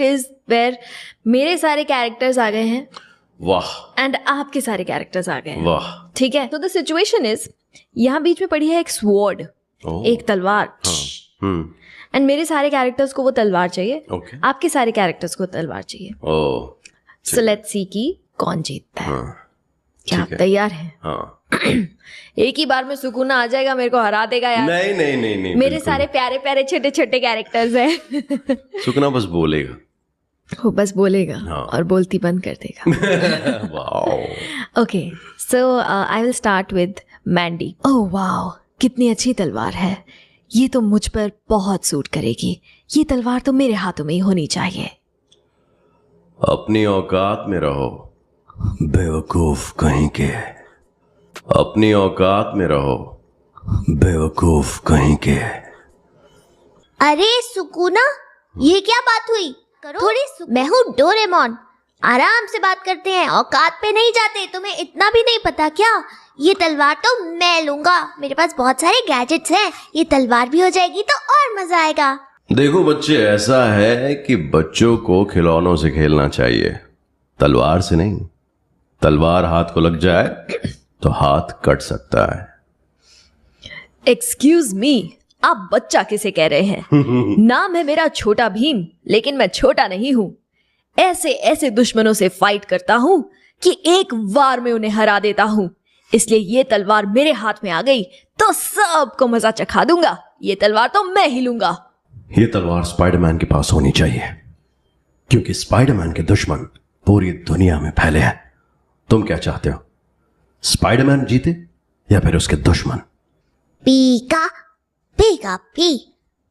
Is where मेरे सारे characters आ गए हैं वाह एंड आपके सारे कैरेक्टर्स आ गए हैं. वाह. ठीक है, तो द सिचुएशन इज यहाँ बीच में पड़ी है एक स्वॉर्ड, एक तलवार. एंड मेरे सारे कैरेक्टर्स को वो तलवार चाहिए. आपके सारे कैरेक्टर्स को तलवार चाहिए. सो लेट्स सी कि कौन जीतता है. क्या आप तैयार हैं? हाँ. एक ही बार में सुकून आ जाएगा, मेरे को हरा देगा यार. नहीं मेरे सारे प्यारे प्यारे छोटे छोटे कैरेक्टर्स हैं. सुकना बस बोलेगा. वो बस बोलेगा. हाँ. और बोलती बंद कर देगा. Wow. Okay, so I will start with Mandy. Oh wow, कितनी अच्छी तलवार है. ये तो मुझ पर बहुत सूट करेगी. ये तलवार तो मेरे हाथों में ही होनी चाहिए. अपनी औकात में रहो बेवकूफ कहीं के. अपनी औकात में रहो बेवकूफ कहीं के. अरे सुकूना, ये क्या बात हुई? थोड़ी मैं हूँ डोरेमोन, आराम से बात करते हैं, औकात पे नहीं जाते. तुम्हें इतना भी नहीं पता क्या? ये तलवार तो मैं लूंगा. मेरे पास बहुत सारे गैजेट्स हैं. ये तलवार भी हो जाएगी तो और मजा आएगा. देखो बच्चे, ऐसा है कि बच्चों को खिलौनों से खेलना चाहिए, तलवार से नहीं. तलवार हाथ को लग जाए तो हाथ कट सकता है. एक्सक्यूज मी, आप बच्चा किसे कह रहे हैं? नाम है मेरा छोटा भीम, लेकिन मैं छोटा नहीं हूँ. ऐसे ऐसे दुश्मनों से फाइट करता हूँ कि एक वार में उन्हें हरा देता हूँ. इसलिए ये तलवार मेरे हाथ में आ गई तो सबको मजा चखा दूंगा. ये तलवार तो मैं ही लूंगा. ये तलवार स्पाइडरमैन के पास होनी चाहिए, क्योंकि स्पाइडरमैन के दुश्मन पूरी दुनिया में फैले हैं. तुम क्या चाहते हो, स्पाइडरमैन जीते या फिर उसके दुश्मन? पीका पीका पी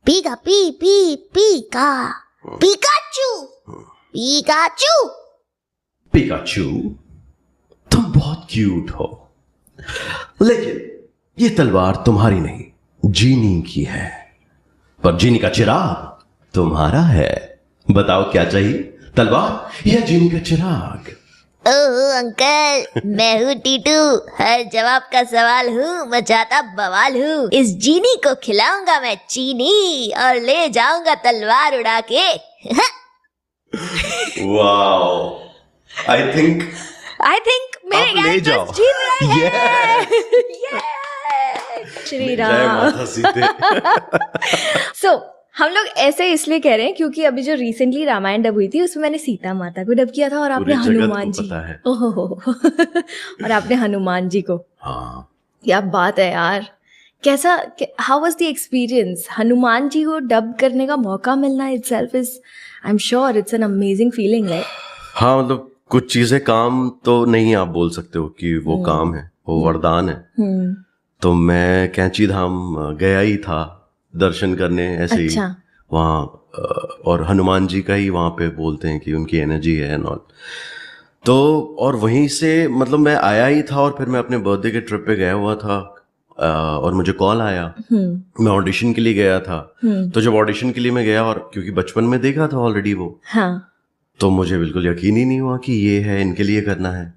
पीका पी पी पीका पिकाचू पिकाचू. पिकाचू, तुम बहुत क्यूट हो, लेकिन ये तलवार तुम्हारी नहीं, जीनी की है. पर जीनी का चिराग तुम्हारा है. बताओ क्या चाहिए, तलवार या जीनी का चिराग? ओह अंकल, मैं हूँ टीटू, हर जवाब का सवाल हूँ, मचाता बवाल हूँ. इस जीनी को खिलाऊंगा मैं चीनी और ले जाऊंगा तलवार उड़ा के. वाओ, आई थिंक मेरे कैरेक्टर्स जीत रहे हैं. श्री राम. सो हम लोग ऐसे इसलिए कह रहे हैं क्योंकि अभी जो रिसेंटली रामायण डब हुई थी उसमें मैंने सीता माता को डब किया था और आपने हनुमान जी. ओहो. और आपने हनुमान जी को. हाँ. क्या बात है यार. कैसा, how was the experience? Hanuman ji को डब करने का मौका मिलना itself is, I am sure it's an amazing feeling. Like हाँ, मतलब कुछ चीजें काम तो नहीं आप बोल सकते हो कि वो काम है, वो वरदान है. तो मैं कैंची धाम गया ही था दर्शन करने ऐसे ही. अच्छा. वहाँ और हनुमान जी का ही वहाँ पे बोलते हैं कि उनकी एनर्जी है एंड ऑल. तो और वहीं से मतलब मैं आया ही था और फिर मैं अपने बर्थडे के ट्रिप पे गया हुआ था और मुझे कॉल आया. मैं ऑडिशन के लिए गया था. तो जब ऑडिशन के लिए मैं गया, और क्योंकि बचपन में देखा था ऑलरेडी वो, हाँ. तो मुझे बिल्कुल यकीन ही नहीं हुआ कि ये है, इनके लिए करना है.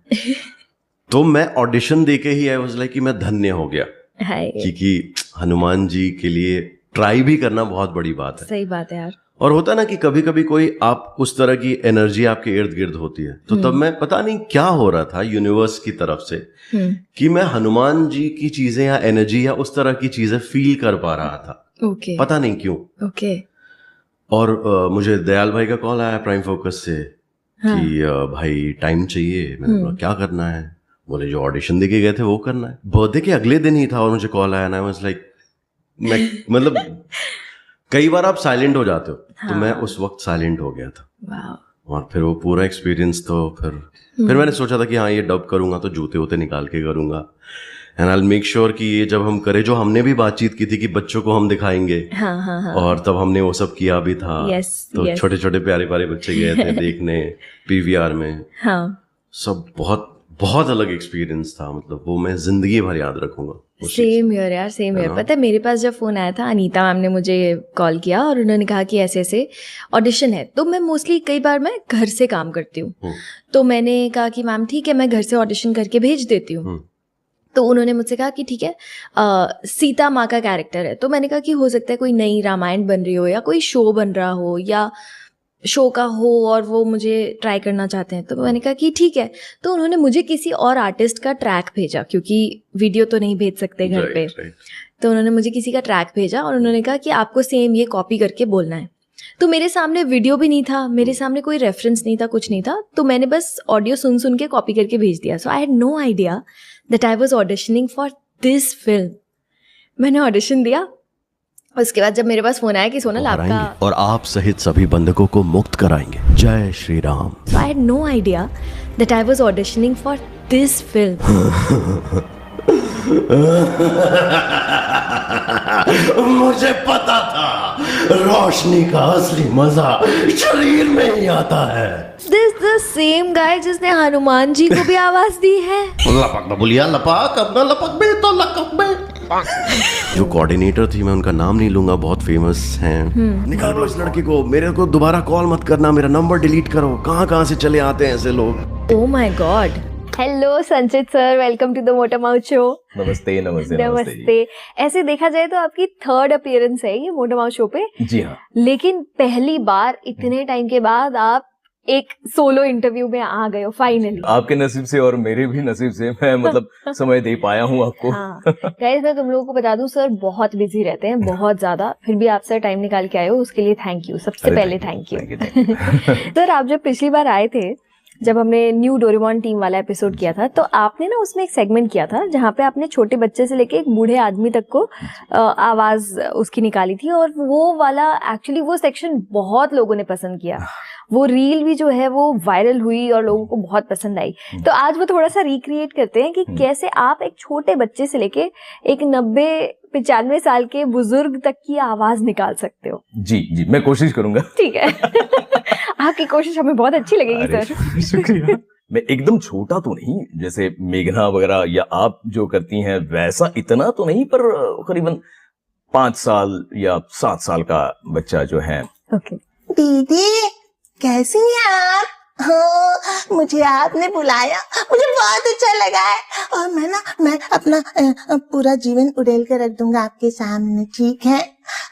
तो मैं ऑडिशन देके ही आई वाज लाइक कि मैं धन्य हो गया, क्योंकि हनुमान जी के लिए ट्राई भी करना बहुत बड़ी बात है. सही बात है यार. और होता ना कि कभी कभी कोई आप उस तरह की एनर्जी आपके इर्द गिर्द होती है. तो तब मैं पता नहीं क्या हो रहा था यूनिवर्स की तरफ से कि मैं हनुमान जी की चीजें या एनर्जी या उस तरह की चीजें फील कर पा रहा था. ओके. पता नहीं क्यों. ओके. और मुझे दयाल भाई का कॉल आया प्राइम फोकस से कि भाई टाइम चाहिए. मैंने बोला क्या करना है? बोले जो ऑडिशन देके गए थे वो करना है. बर्थडे के अगले दिन ही था और मुझे कॉल आया. ना आई वाज लाइक, मैं मतलब कई बार आप साइलेंट हो जाते हो. हाँ. तो मैं उस वक्त साइलेंट हो गया था. वाव. और फिर वो पूरा एक्सपीरियंस, तो फिर मैंने सोचा था कि हाँ ये डब करूंगा तो जूते वूते निकाल के करूंगा and I will make sure कि ये जब हम करें, जो हमने भी बातचीत की थी कि बच्चों को हम दिखाएंगे. हाँ. और तब हमने वो सब किया भी था. तो छोटे छोटे प्यारे प्यारे बच्चे गए थे देखने पीवीआर में. हाँ. सब बहुत बहुत अलग एक्सपीरियंस था. मतलब वो मैं जिंदगी भर याद रखूंगा. सेम ईयर यार, सेम ईयर. पता है मेरे पास जब फोन आया था, अनीता मैम ने मुझे कॉल किया और उन्होंने कहा कि ऐसे ऐसे ऑडिशन है. तो मैं मोस्टली कई बार मैं घर से काम करती हूँ. तो मैंने कहा कि मैम ठीक है, मैं घर से ऑडिशन करके भेज देती हूँ. तो उन्होंने मुझसे कहा कि ठीक है, सीता माँ का कैरेक्टर है. तो मैंने कहा कि हो सकता है कोई नई रामायण बन रही हो या कोई शो बन रहा हो या शो का हो और वो मुझे ट्राई करना चाहते हैं। तो मैंने कहा कि ठीक है। तो उन्होंने मुझे किसी और आर्टिस्ट का ट्रैक भेजा, क्योंकि वीडियो तो नहीं भेज सकते घर पे। तो उन्होंने मुझे किसी का ट्रैक भेजा और उन्होंने कहा कि आपको सेम ये कॉपी करके बोलना है। तो मेरे सामने वीडियो भी नहीं था, मेरे सामने कोई रेफरेंस नहीं था, कुछ नहीं था। तो मैंने बस ऑडियो सुन सुन के कॉपी करके भेज दिया। So I had no idea that I was auditioning for this film. मैंने ऑडिशन दिया। उसके बाद जब मेरे पास फोन आया कि सोनल आपका, और आप सहित सभी बंधकों को मुक्त कराएंगे। जय Shri Ram. So I had no idea that I was auditioning for this film. मुझे पता था रोशनी का असली मजा शरीर में ही आता है। This the same guy जिसने हनुमान जी को भी आवाज दी है। लपक बबुलिया लपक, अब ना लपक बे तो लपक बे। जो कोऑर्डिनेटर थी, मैं उनका नाम नहीं लूंगा, बहुत फेमस हैं। निकालो इस लड़के को, मेरे को दोबारा कॉल मत करना, मेरा नंबर डिलीट करो। कहाँ से चले आते हैं ऐसे लोग। Oh my God. हेलो संचित सर, वेलकम टू द मोटा माउथ शो। नमस्ते नमस्ते नमस्ते। ऐसे देखा जाए तो आपकी 3rd अपीयरेंस है ये मोटा माउथ शो पे। जी हाँ। लेकिन पहली बार इतने टाइम के बाद आप एक सोलो इंटरव्यू में आ गए हो फाइनली। आपके नसीब से और मेरे भी नसीब से मैं मतलब समय दे पाया हूँ आपको। हाँ। गाइस मैं तुम लोगों को बता दूं, सर बहुत बिजी रहते हैं, बहुत ज्यादा, फिर भी आप सर टाइम निकाल के आए हो, उसके लिए थैंक यू। सबसे पहले थैंक यू। सर आप जब पिछली बार आए थे, जब हमने न्यू डोरेमोन टीम वाला एपिसोड किया था, तो आपने ना उसमें एक सेगमेंट किया था जहाँ पे आपने छोटे बच्चे से लेके एक बूढ़े आदमी तक को आवाज उसकी निकाली थी। और वो वाला एक्चुअली वो सेक्शन बहुत लोगों ने पसंद किया। वो रील भी जो है वो वायरल हुई और लोगों को बहुत पसंद आई। तो आज वो थोड़ा सा रिक्रिएट करते हैं कि कैसे आप एक छोटे बच्चे से लेके एक 90-95 साल के बुजुर्ग तक की आवाज निकाल सकते हो। जी जी, मैं कोशिश करूंगा। ठीक है। आपकी कोशिश हमें बहुत अच्छी लगेगी सर। शुक्रिया। मैं एकदम छोटा तो नहीं, जैसे मेघना वगैरह या आप जो करती हैं वैसा इतना तो नहीं, पर करीबन 5 साल या 7 साल का बच्चा जो है। ओके। दीदी कैसी हैं आप? हाँ, मुझे आपने बुलाया, मुझे बहुत अच्छा लगा है। और मैं अपना पूरा जीवन उड़ेल कर रख दूंगा आपके सामने, ठीक है?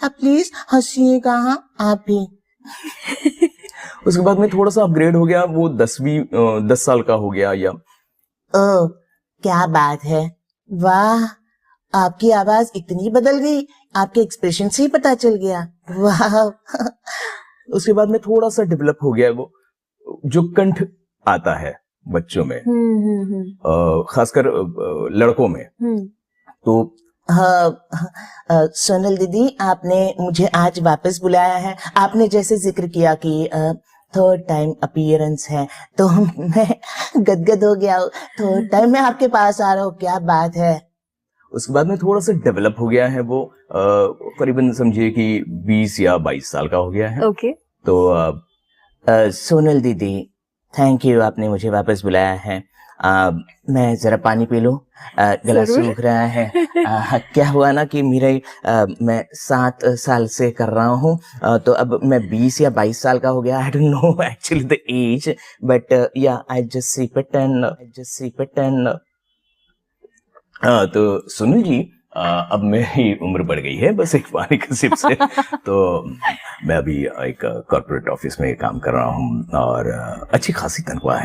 आप प्लीज हंसिएगा। हाँ आप भी। उसके बाद में थोड़ा सा अपग्रेड हो गया, वो 10 साल का हो गया। या ओह क्या बात है, वाह आपकी आवाज इतनी बदल गई, आपके एक्सप्रेशन से ही पता चल गया। वाह। उसके बाद में थोड़ा सा डेवलप हो गया वो जो कंठ आता है बच्चों में, खासकर लड़कों में। तो सोनल दीदी, आपने मुझे आज वापस बुलाया है। आपने जैसे जिक्र किया कि 3rd टाइम अपीयरेंस है, तो मैं गदगद हो गया। 3rd टाइम मैं आपके पास आ रहा हूँ, क्या बात है। उसके बाद में थोड़ा सा डेवलप हो गया है वो, करीबन समझिए कि 20 या 22 साल का हो गया है। ओके। तो सोनल दीदी थैंक यू, आपने मुझे वापस बुलाया है। मैं जरा पानी पी लूं, गला सूख रहा है। क्या हुआ ना कि मैं 7 साल से कर रहा हूँ, तो अब मैं 20 या 22 साल का हो गया। I don't know actually the age, but yeah I just sip it and तो सुनील जी, अब मेरी उम्र बढ़ गई है बस एक पानी का सिप से। तो मैं अभी एक कॉर्पोरेट ऑफिस में काम कर रहा हूँ और अच्छी खासी तनख्वाह है।